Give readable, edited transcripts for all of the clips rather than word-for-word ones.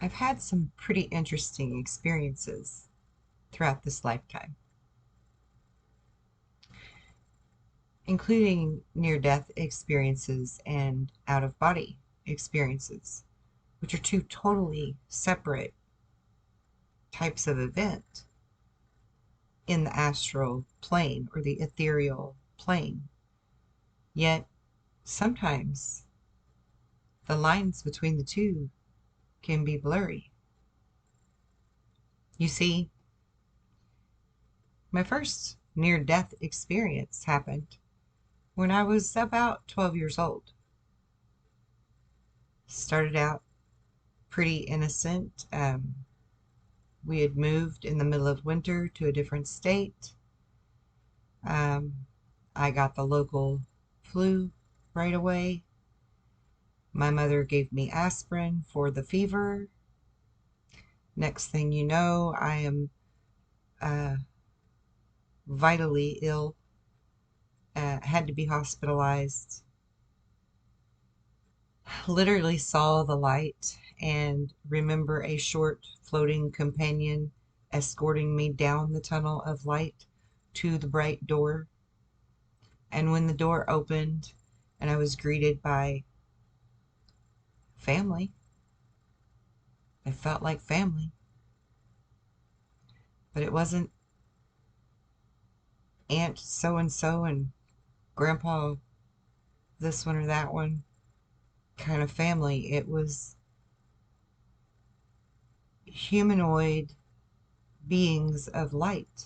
I've had some pretty interesting experiences throughout this lifetime, including near-death experiences and out-of-body experiences, which are two totally separate types of event in the astral plane or the ethereal plane. Yet sometimes the lines between the two can be blurry. You see, my first near-death experience happened when I was about 12 years old. Started out pretty innocent. We had moved in the middle of winter to a different state. Um, I got the local flu right away. My mother gave me aspirin for the fever. Next thing you know, I am uh, vitally ill, had to be hospitalized. Literally saw the light and remember a short floating companion escorting me down the tunnel of light to the bright door. And when the door opened and I was greeted by family, it felt like family. But it wasn't Aunt so and so and Grandpa this one or that one kind of family. It was humanoid beings of light,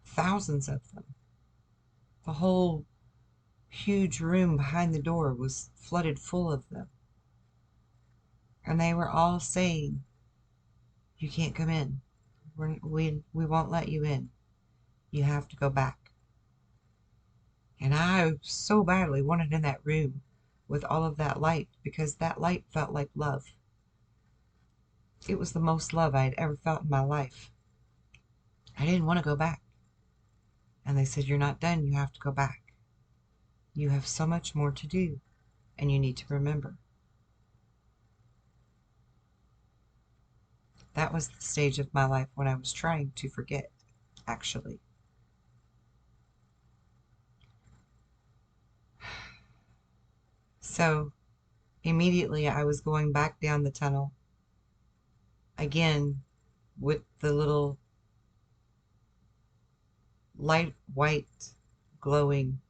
thousands of them. The whole huge room behind the door was flooded full of them. And they were all saying, "You can't come in. We won't let you in. You have to go back." And I so badly wanted in that room with all of that light because that light felt like love. It was the most love I had ever felt in my life. I didn't want to go back. And they said, "You're not done. You have to go back. You have so much more to do, and you need to remember." That was the stage of my life when I was trying to forget, actually. So immediately I was going back down the tunnel again with the little light white glowing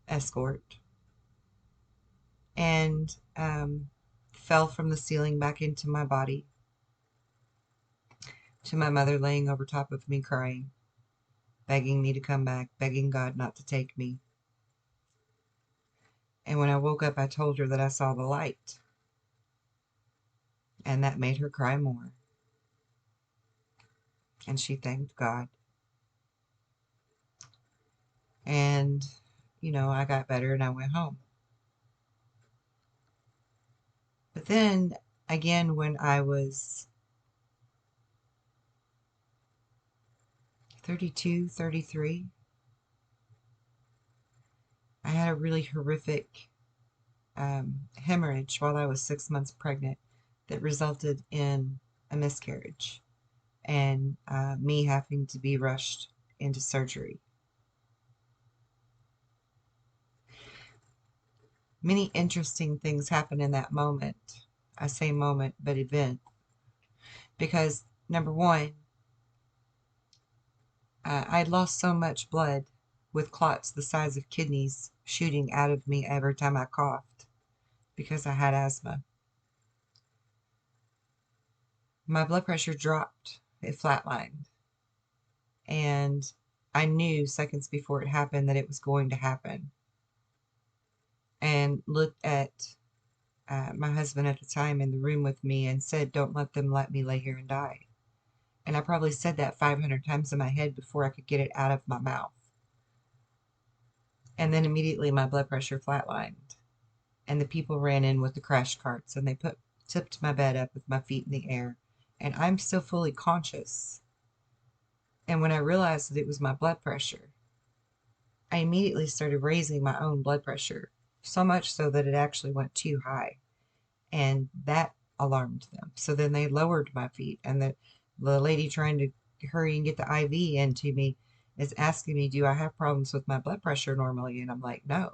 escort and fell from the ceiling back into my body to my mother laying over top of me crying, begging me to come back, begging God not to take me. And when I woke up, I told her that I saw the light, and that made her cry more. And she thanked God. And, I got better and I went home. But then again, when I was 32, 33, I had a really horrific hemorrhage while I was 6 months pregnant that resulted in a miscarriage and me having to be rushed into surgery. Many interesting things happened in that moment. I say moment, but event. Because, number one, I'd lost so much blood with clots the size of kidneys shooting out of me every time I coughed because I had asthma. My blood pressure dropped. It flatlined. And I knew seconds before it happened that it was going to happen. And looked at my husband at the time in the room with me and said, "Don't let them let me lay here and die." And I probably said that 500 times in my head before I could get it out of my mouth. And then immediately my blood pressure flatlined. And the people ran in with the crash carts and they tipped my bed up with my feet in the air. And I'm still fully conscious. And when I realized that it was my blood pressure, I immediately started raising my own blood pressure, so much so that it actually went too high. and that alarmed them. So then they lowered my feet, and the lady trying to hurry and get the IV into me is asking me, do I have problems with my blood pressure normally? And I'm like, no.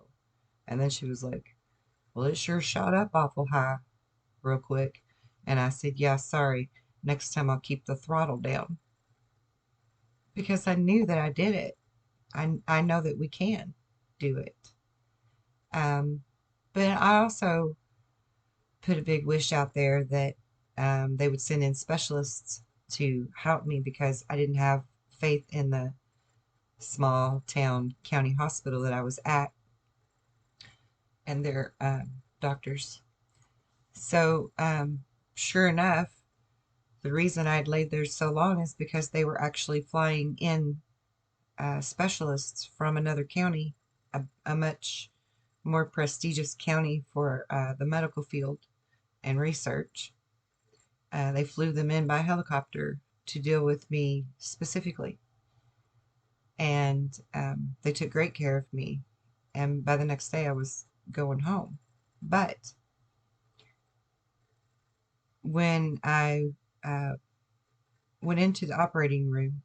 And then she was like, well, it sure shot up awful high real quick. And I said, yeah, sorry. Next time I'll keep the throttle down. Because I knew that I did it. I know that we can do it. Um, but I also put a big wish out there that they would send in specialists to help me because I didn't have faith in the small town county hospital that I was at and their doctors. So, sure enough, the reason I'd laid there so long is because they were actually flying in specialists from another county, a much more prestigious county for the medical field and research. They flew them in by helicopter to deal with me specifically. And they took great care of me. And by the next day, I was going home. But when I uh, went into the operating room,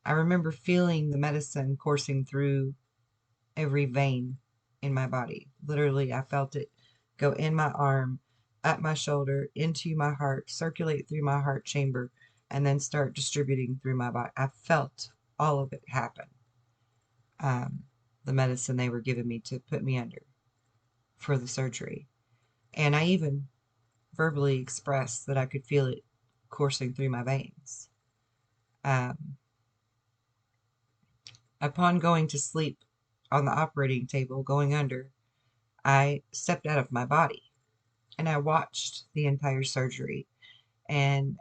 I remember feeling the medicine coursing through every vein in my body. Literally, I felt it go in my arm, up my shoulder, into my heart, circulate through my heart chamber, and then start distributing through my body. I felt all of it happen. Um, the medicine they were giving me to put me under for the surgery. And I even verbally expressed that I could feel it coursing through my veins. Um, upon going to sleep on the operating table, going under, I stepped out of my body and I watched the entire surgery and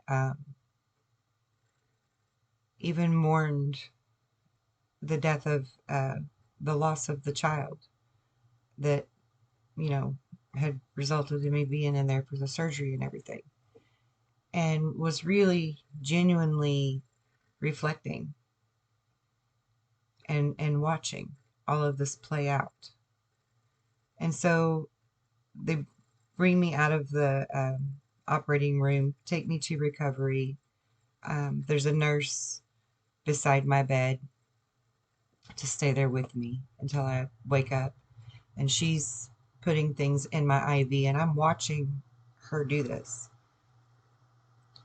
even mourned the death of the loss of the child that, you know, had resulted in me being in there for the surgery and everything. And was really genuinely reflecting and watching all of this play out. And so they bring me out of the operating room, take me to recovery. There's a nurse beside my bed to stay there with me until I wake up. And she's putting things in my IV, and I'm watching her do this,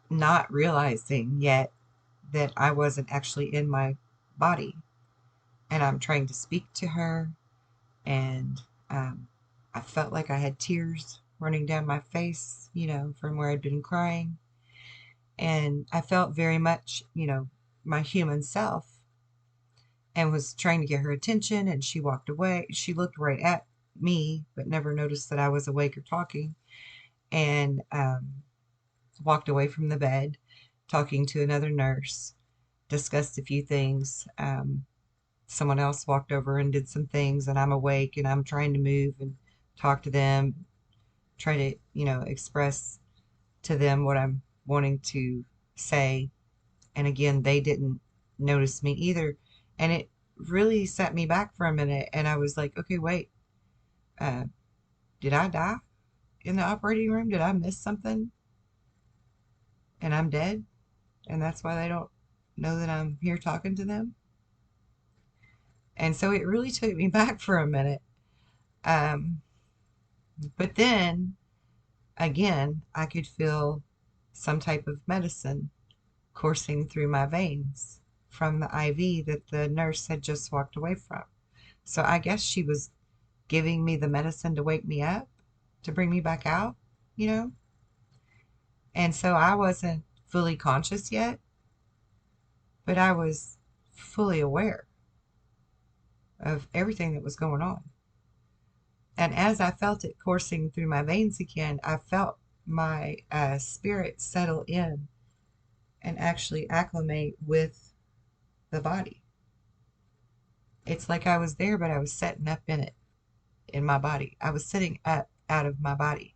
not realizing yet that I wasn't actually in my body. And I'm trying to speak to her, and I felt like I had tears running down my face, you know, from where I'd been crying. And I felt very much, you know, my human self and was trying to get her attention. And she walked away. She looked right at me, but never noticed that I was awake or talking, and walked away from the bed, talking to another nurse, discussed a few things. Someone else walked over and did some things, and I'm awake and I'm trying to move and talk to them, try to, you know, express to them what I'm wanting to say. And again, they didn't notice me either. And it really set me back for a minute. And I was like, okay, wait, uh, did I die in the operating room? Did I miss something? And I'm dead? And that's why they don't know that I'm here talking to them? And so it really took me back for a minute. Um, but then, again, I could feel some type of medicine coursing through my veins from the IV that the nurse had just walked away from. So I guess she was giving me the medicine to wake me up, to bring me back out, you know? And so I wasn't fully conscious yet, but I was fully aware of everything that was going on. And as I felt it coursing through my veins again, I felt my spirit settle in and actually acclimate with the body. It's like I was there, but I was setting up in it, in my body. I was sitting up out of my body,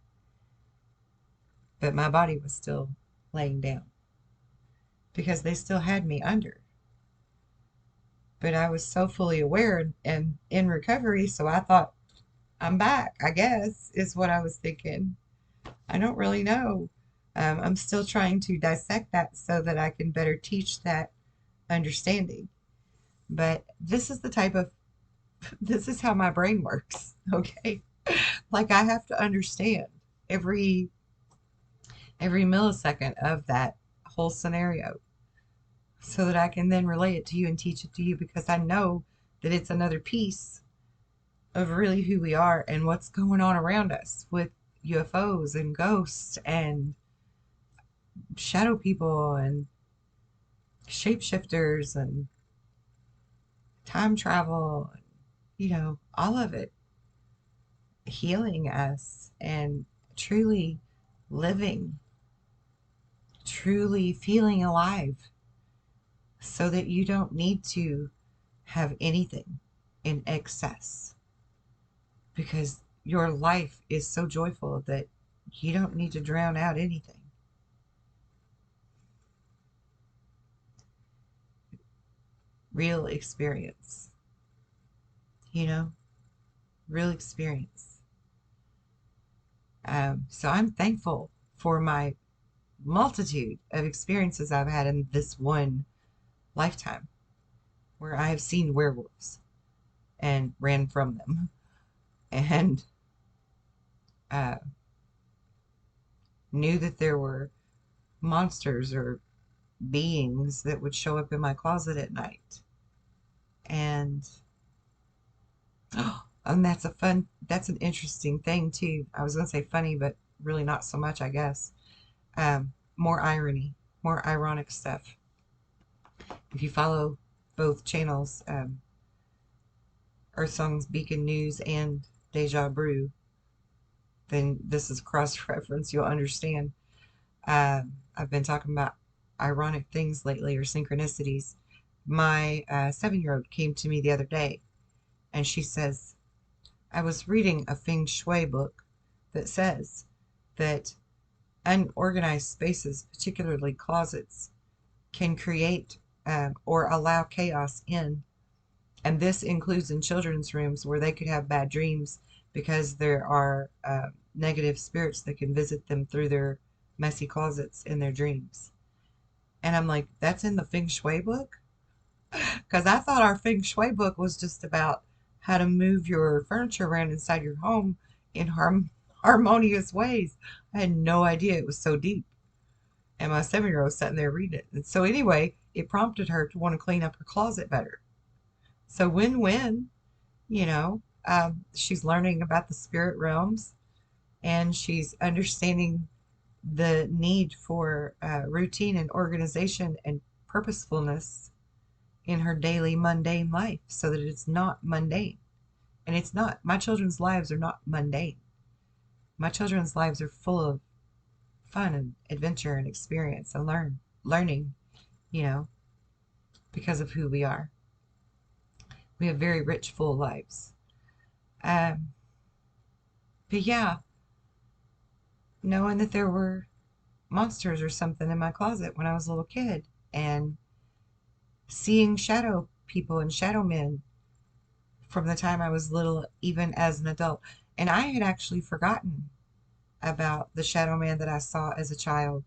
but my body was still laying down because they still had me under. But I was so fully aware and in recovery, so I thought, I'm back, I guess, is what I was thinking. I don't really know. I'm still trying to dissect that so that I can better teach that understanding. But this is the type of, this is how my brain works, okay? Like I have to understand every every millisecond of that whole scenario so that I can then relay it to you and teach it to you because I know that it's another piece of really who we are and what's going on around us with UFOs and ghosts and shadow people and shapeshifters and time travel, all of it healing us and truly living, truly feeling alive so that you don't need to have anything in excess because your life is so joyful that you don't need to drown out anything. Real experience, you know, real experience. So I'm thankful for my multitude of experiences I've had in this one lifetime where I have seen werewolves and ran from them and uh, knew that there were monsters or beings that would show up in my closet at night. And and that's an interesting thing too. I was going to say funny, but really not so much, I guess. More irony, more ironic stuff. If you follow both channels, Earthsong's Beacon News and Deja Brew, then this is cross reference. You'll understand. I've been talking about ironic things lately or synchronicities. My 7-year-old came to me the other day and she says, I was reading a feng shui book that says that unorganized spaces, particularly closets, can create or allow chaos in. And this includes in children's rooms where they could have bad dreams because there are negative spirits that can visit them through their messy closets in their dreams. And I'm like, that's in the feng shui book? Because I thought our feng shui book was just about how to move your furniture around inside your home in harmonious ways. I had no idea it was so deep. And my 7-year-old was sitting there reading it. And so, anyway, it prompted her to want to clean up her closet better. So, win win, she's learning about the spirit realms and she's understanding the need for routine and organization and purposefulness in her daily mundane life so that it's not mundane. And it's not. My children's lives are not mundane. My children's lives are full of fun and adventure and experience and learning, you know, because of who we are. We have very rich, full lives. Um, but yeah, knowing that there were monsters or something in my closet when I was a little kid and seeing shadow people and shadow men from the time I was little, even as an adult. And I had actually forgotten about the shadow man that I saw as a child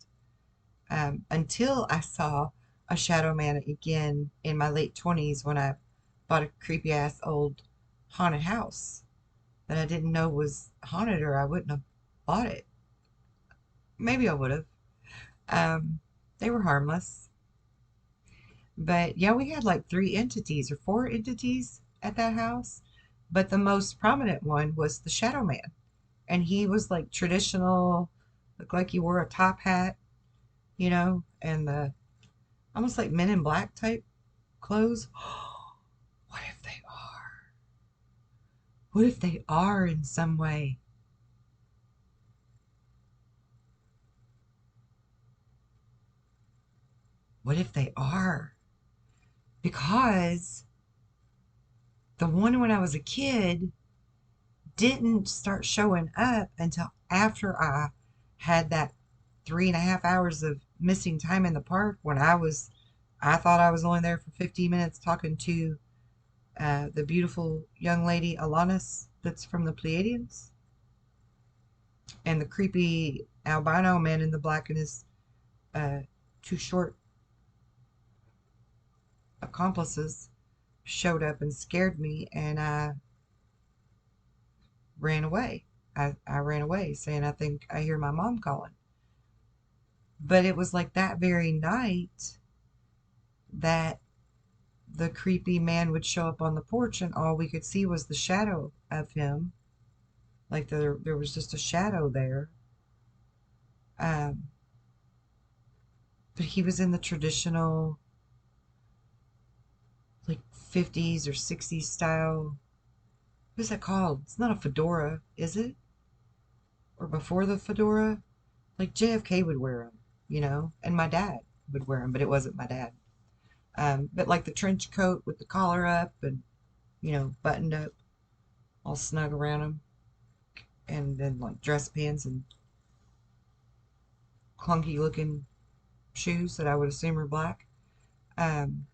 until I saw a shadow man again in my late 20s when I bought a creepy ass old haunted house that I didn't know was haunted or I wouldn't have bought it. Maybe I would have. Um, they were harmless. But yeah, we had like 3 entities or 4 entities at that house. But the most prominent one was the shadow man. And he was like traditional, looked like he wore a top hat, and the almost like Men in Black type clothes. What if they are? What if they are in some way? What if they are? Because the one when I was a kid didn't start showing up until after I had that 3.5 hours of missing time in the park when I thought I was only there for 15 minutes talking to the beautiful young lady Alanis that's from the Pleiadians. And the creepy albino man in the black and his uh, two short accomplices showed up and scared me, and I ran away. I ran away saying, I think I hear my mom calling. But it was like that very night that the creepy man would show up on the porch, and all we could see was the shadow of him. Like there was just a shadow there. Um, but he was in the traditional, like 50s or 60s style. What's that called? It's not a fedora, is it? Or before the fedora? Like JFK would wear them, and my dad would wear them, but it wasn't my dad. But like the trench coat with the collar up and, buttoned up, all snug around him, and then like dress pants and clunky looking shoes that I would assume are black. Um,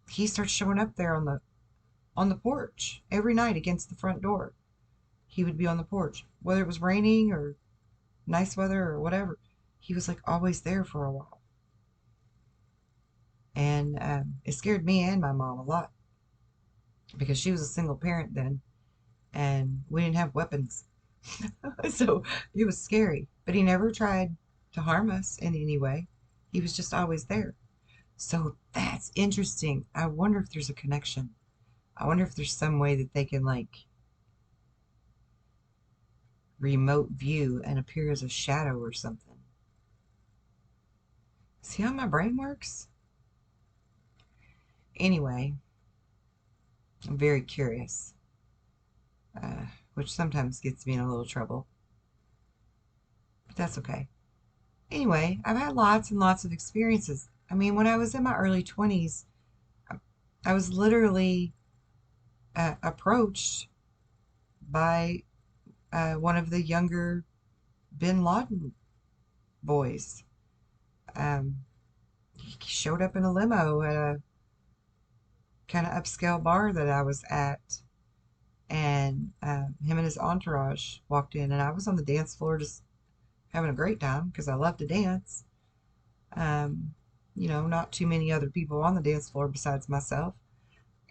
he starts showing up there on the porch every night against the front door. He would be on the porch, whether it was raining or nice weather or whatever. He was like always there for a while, and it scared me and my mom a lot because she was a single parent then, and we didn't have weapons, so it was scary. But he never tried to harm us in any way. He was just always there. So that's interesting. I wonder if there's a connection. I wonder if there's some way that they can like remote view and appear as a shadow or something. See how my brain works? Anyway, I'm very curious, which sometimes gets me in a little trouble, but that's okay. Anyway, I've had lots and lots of experiences. I mean, when I was in my early 20s, I was literally approached by one of the younger bin Laden boys. Um, he showed up in a limo at a kind of upscale bar that I was at, and him and his entourage walked in, and I was on the dance floor just having a great time because I love to dance. Um, not too many other people on the dance floor besides myself.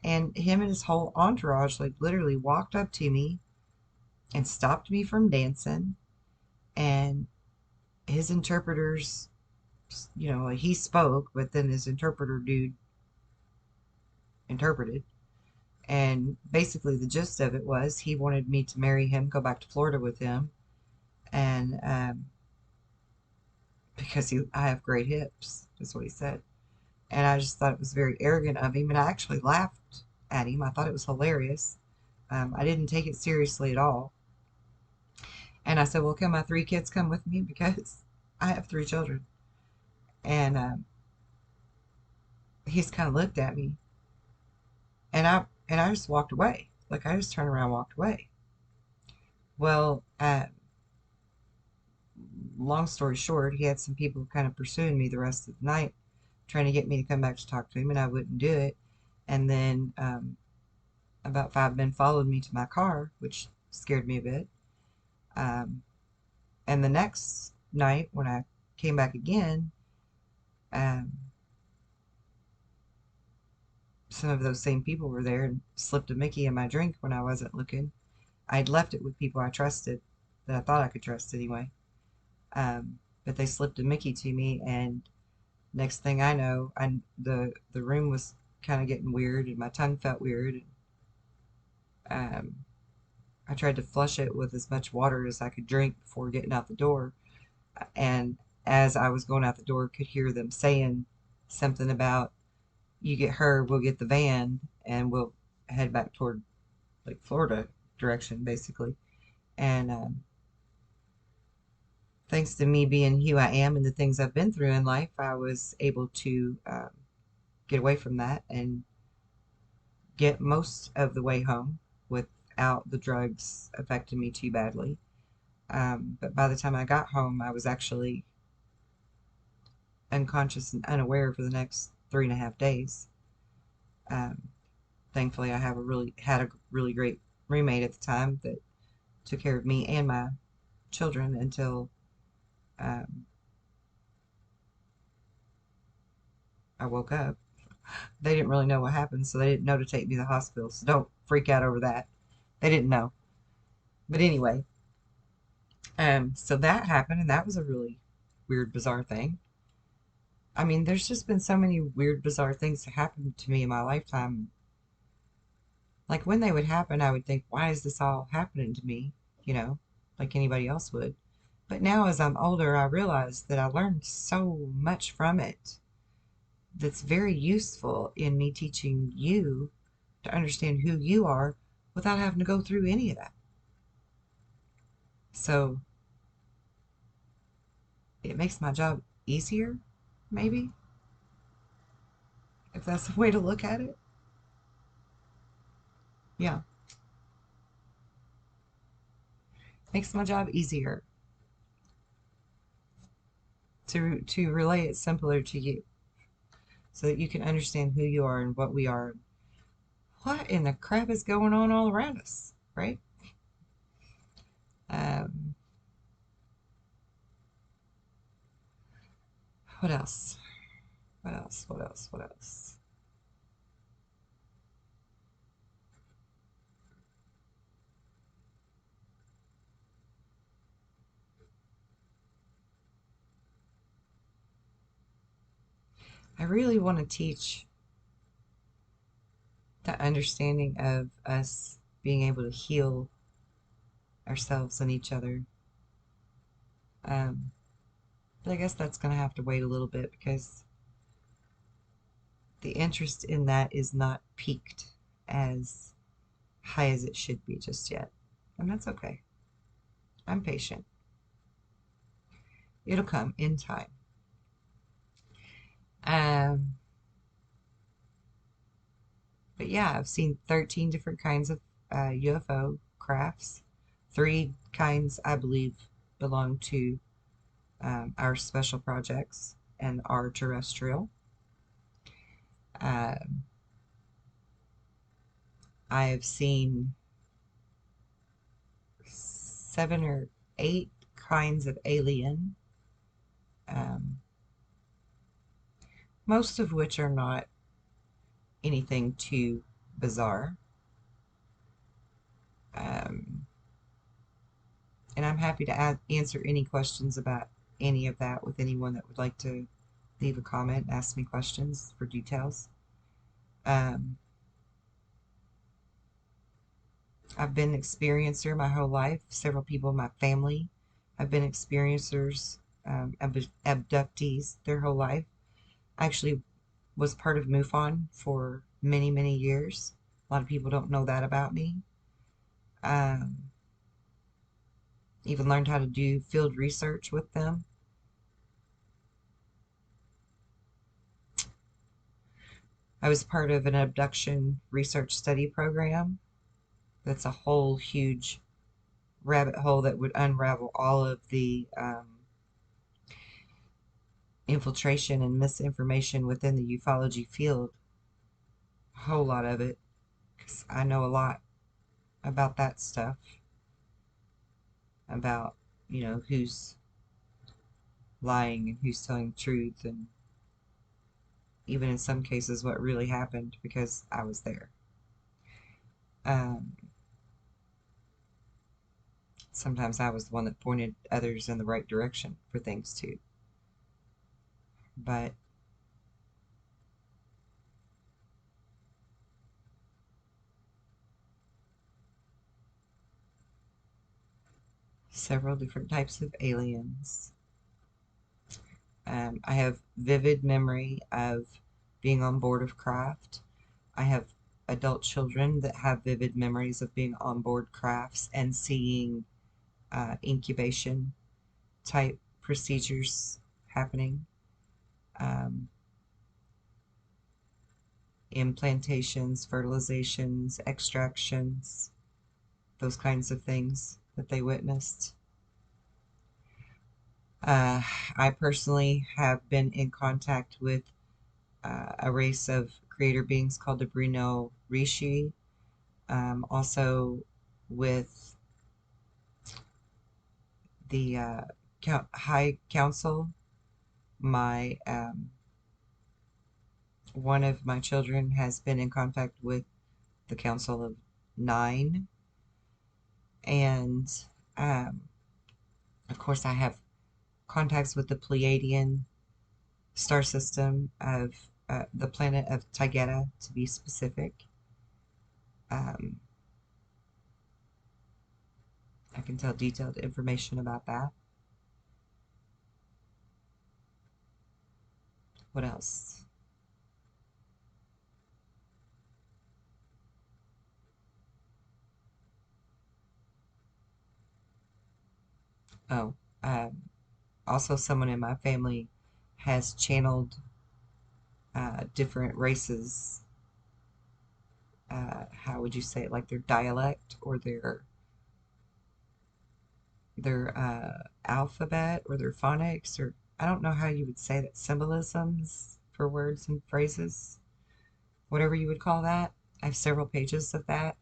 And him and his whole entourage, like, literally walked up to me and stopped me from dancing. And his interpreters, like, he spoke, but then his interpreter dude interpreted. And basically, the gist of it was he wanted me to marry him, go back to Florida with him, and because I have great hips, is what he said. And I just thought it was very arrogant of him, and I actually laughed at him. I thought it was hilarious. I didn't take it seriously at all. And I said, well, can my three kids come with me? Because I have three children. And he's kind of looked at me, and I just walked away. Like, I just turned around and walked away. Well, long story short, he had some people kind of pursuing me the rest of the night, trying to get me to come back to talk to him, and I wouldn't do it. And then about five men followed me to my car, which scared me a bit. Um, and the next night, when I came back again, um, some of those same people were there and slipped a Mickey in my drink when I wasn't looking. I'd left it with people I trusted, that I thought I could trust anyway. But they slipped a Mickey to me, and next thing I know, the room was kind of getting weird, and my tongue felt weird. Um, I tried to flush it with as much water as I could drink before getting out the door. And as I was going out the door, could hear them saying something about, you get her, we'll get the van, and we'll head back toward like Florida direction, basically. And thanks to me being who I am and the things I've been through in life, I was able to get away from that and get most of the way home without the drugs affecting me too badly. But by the time I got home, I was actually unconscious and unaware for the next 3.5 days. Um, Thankfully, I had a really great roommate at the time that took care of me and my children until um, I woke up. They didn't really know what happened, so they didn't know to take me to the hospital. So don't freak out over that. They didn't know. But anyway, so that happened, and that was a really weird, bizarre thing. I mean, there's just been so many weird, bizarre things that happened to me in my lifetime. Like when they would happen, I would think, why is this all happening to me? You know, like anybody else would. But now, as I'm older, I realize that I learned so much from it that's very useful in me teaching you to understand who you are without having to go through any of that. So it makes my job easier, maybe, if that's the way to look at it. Yeah, makes my job easier to relay it simpler to you so that you can understand who you are and what we are. What in the crap is going on all around us, right? Um, what else? What else? What else? What else? I really want to teach the understanding of us being able to heal ourselves and each other. Um, but I guess that's going to have to wait a little bit because the interest in that is not peaked as high as it should be just yet. And that's okay. I'm patient. It'll come in time. Um, but yeah, I've seen 13 different kinds of UFO crafts. Three kinds, I believe, belong to our special projects and are terrestrial. Um, I've seen 7 or 8 kinds of alien, um, most of which are not anything too bizarre. Um, and I'm happy to answer any questions about any of that with anyone that would like to leave a comment, ask me questions for details. Um, I've been an experiencer my whole life. Several people in my family have been experiencers, abductees their whole life. I actually was part of MUFON for many, many years. A lot of people don't know that about me. Um, Even learned how to do field research with them. I was part of an abduction research study program. That's a whole huge rabbit hole that would unravel all of the infiltration and misinformation within the ufology field. A whole lot of it, because I know a lot about that stuff, about, who's lying and who's telling the truth, and even in some cases what really happened because I was there. Um, Sometimes I was the one that pointed others in the right direction for things too. But several different types of aliens. I have vivid memory of being on board of craft. I have adult children that have vivid memories of being on board crafts and seeing incubation type procedures happening, um, implantations, fertilizations, extractions, those kinds of things that they witnessed. Uh, I personally have been in contact with a race of creator beings called the Bruno Rishi, also with the High Council. My one of my children has been in contact with the Council of Nine, and um, of course, I have contacts with the Pleiadian star system of the planet of Taygeta, to be specific. Um, I can tell detailed information about that. What else? Oh, um, also someone in my family has channeled different races. How would you say it? Like their dialect or their alphabet or their phonics, or I don't know how you would say that, symbolisms for words and phrases, whatever you would call that. I have several pages of that,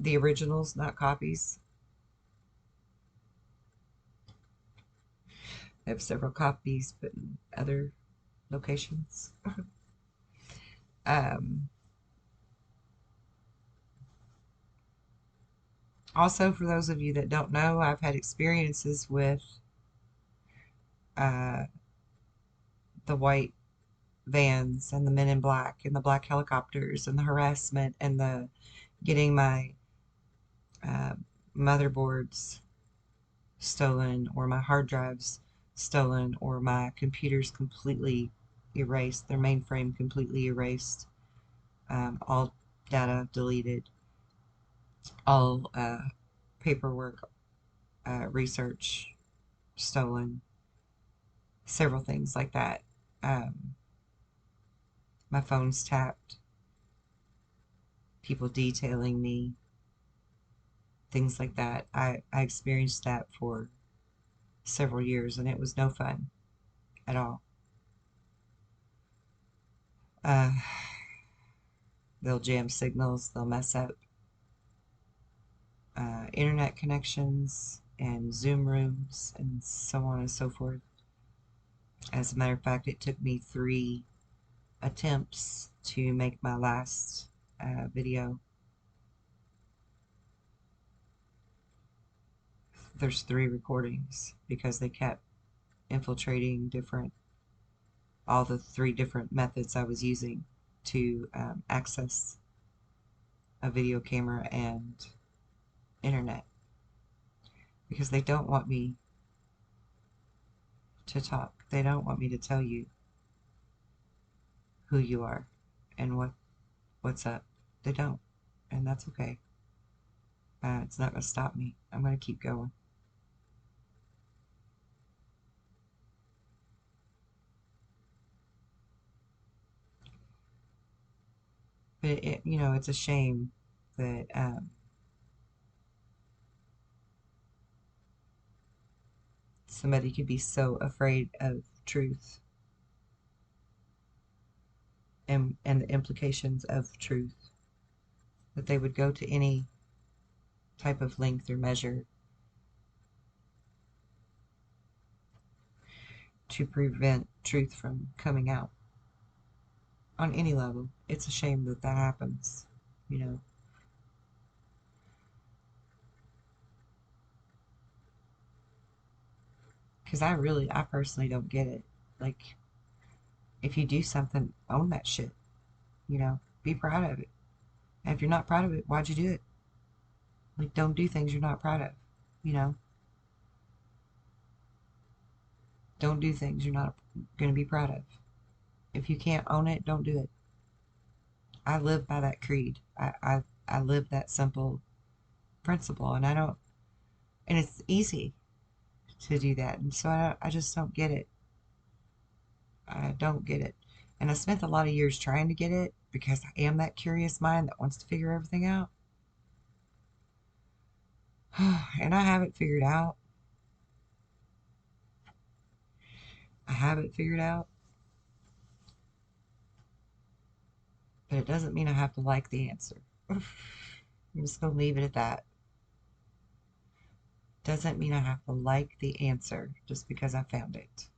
the originals, not copies. I have several copies, but in other locations. um, Also, for those of you that don't know, I've had experiences with uh, the white vans and the men in black and the black helicopters and the harassment and the getting my uh, motherboards stolen or my hard drives stolen or my computers completely erased, their mainframe completely erased, all data deleted, all paperwork, research stolen, several things like that. Um, my phone's tapped, people detailing me, things like that. I experienced that for several years and it was no fun at all. Uh, they'll jam signals, they'll mess up internet connections and Zoom rooms and so on and so forth. As a matter of fact, it took me 3 attempts to make my last video. There's 3 recordings because they kept infiltrating all the 3 different methods I was using to access a video camera and internet, because they don't want me to talk. They don't want me to tell you who you are and what's up. They don't, and that's okay. It's not going to stop me. I'm going to keep going. But it's a shame that somebody could be so afraid of truth and the implications of truth that they would go to any type of length or measure to prevent truth from coming out on any level. It's a shame that that happens, you know, because I personally don't get it. Like, if you do something, own that shit, be proud of it. And if you're not proud of it, why'd you do it? Like, don't do things you're not proud of, you know? Don't do things you're not going to be proud of. If you can't own it, don't do it. I live by that creed. I live that simple principle, and I don't, and it's easy to do that. And so I just don't get it. I don't get it. And I spent a lot of years trying to get it because I am that curious mind that wants to figure everything out. And I have it figured out. I have it figured out. But it doesn't mean I have to like the answer. I'm just going to leave it at that. doesn't mean I have to like the answer just because I found it.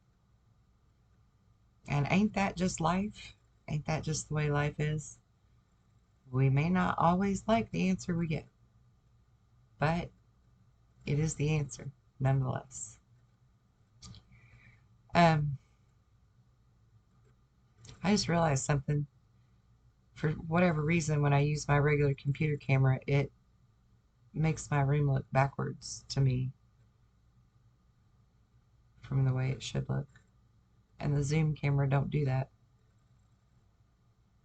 And ain't that just life? Ain't that just the way life is? We may not always like the answer we get, but it is the answer nonetheless. Um, I just realized something. For whatever reason, when I use my regular computer camera, it makes my room look backwards to me from the way it should look. And the Zoom camera don't do that.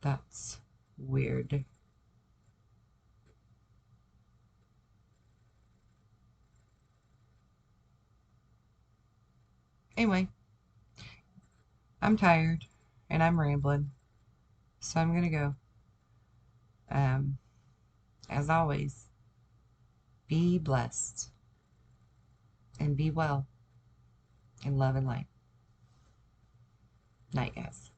That's weird. Anyway, I'm tired and I'm rambling, so I'm gonna go. Um, as always, be blessed and be well in love and light. Night, guys.